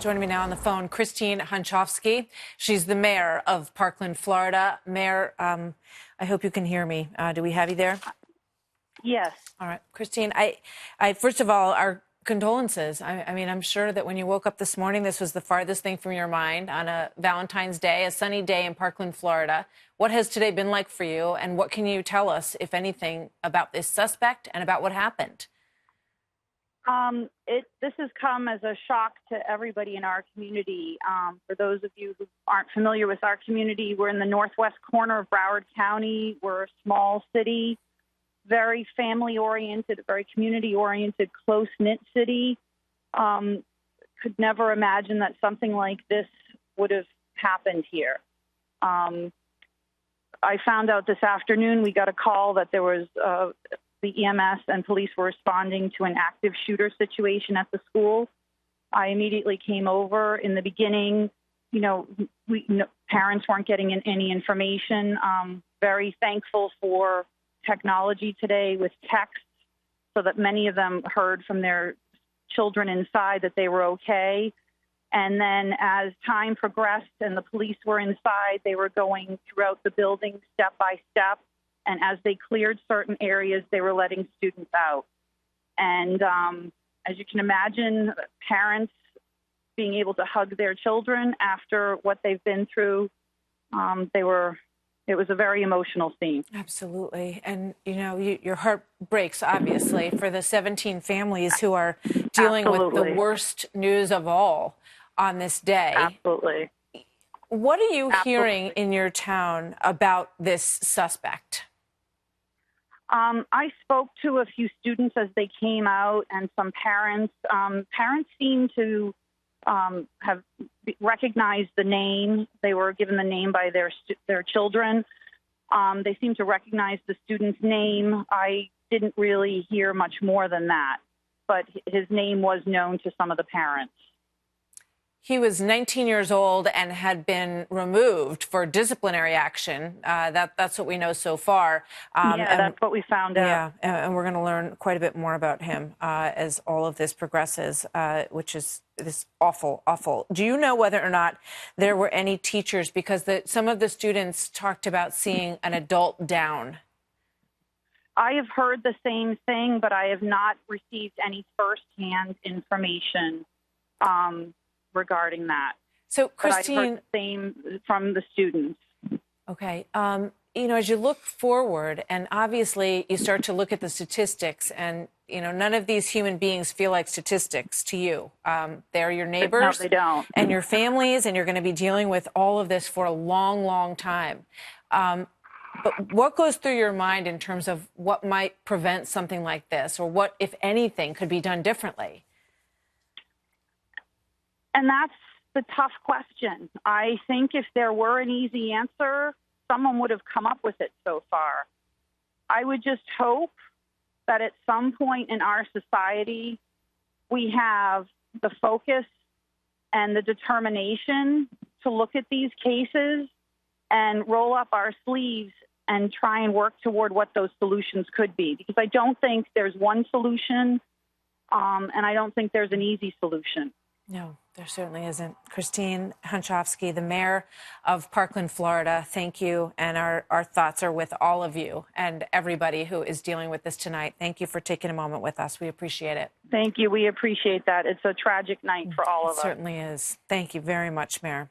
Joining me now on the phone, Christine Hunschofsky. She's the mayor of Parkland, Florida. Mayor, I hope you can hear me. Do we have you there? Yes. All right, Christine, I first of all, our condolences. I mean, I'm sure that when you woke up this morning, this was the farthest thing from your mind on a Valentine's Day, a sunny day in Parkland, Florida. What has today been like for you, and what can you tell us, if anything, about this suspect and about what happened? This has come as a shock to everybody in our community. For those of you who aren't familiar with our community, we're in the northwest corner of Broward County. We're a small city, very family-oriented, very community-oriented, close-knit city. Could never imagine that something like this would have happened here. I found out this afternoon, we got a call that there was the EMS and police were responding to an active shooter situation at the school. I immediately came over. In the beginning, parents weren't getting any information. Very thankful for technology today with text, so that many of them heard from their children inside that they were okay. And then as time progressed and the police were inside, they were going throughout the building step by step. And as they cleared certain areas, they were letting students out. And as you can imagine, parents being able to hug their children after what they've been through, it was a very emotional scene. Absolutely. And, your heart breaks, obviously, for the 17 families who are dealing with the worst news of all on this day. Absolutely. What are you hearing in your town about this suspect? I spoke to a few students as they came out and some parents. Parents seem to have recognized the name. They were given the name by their children. They seem to recognize the student's name. I didn't really hear much more than that, but his name was known to some of the parents. He was 19 years old and had been removed for disciplinary action. That's what we know so far. That's what we found out. Yeah, and we're going to learn quite a bit more about him as all of this progresses, which is this awful, awful. Do you know whether or not there were any teachers? Because some of the students talked about seeing an adult down. I have heard the same thing, but I have not received any firsthand information regarding that. So, Christine, but I've heard the same from the students. Okay. As you look forward, and obviously you start to look at the statistics, and, none of these human beings feel like statistics to you. They're your neighbors. No, they don't. And your families, and you're going to be dealing with all of this for a long, long time. But what goes through your mind in terms of what might prevent something like this, or what, if anything, could be done differently? And that's the tough question. I think if there were an easy answer, someone would have come up with it so far. I would just hope that at some point in our society, we have the focus and the determination to look at these cases and roll up our sleeves and try and work toward what those solutions could be. Because I don't think there's one solution, and I don't think there's an easy solution. No, there certainly isn't. Christine Hunschofsky, the mayor of Parkland, Florida, thank you. And our thoughts are with all of you and everybody who is dealing with this tonight. Thank you for taking a moment with us. We appreciate it. Thank you. We appreciate that. It's a tragic night for all of us. It certainly is. Thank you very much, Mayor.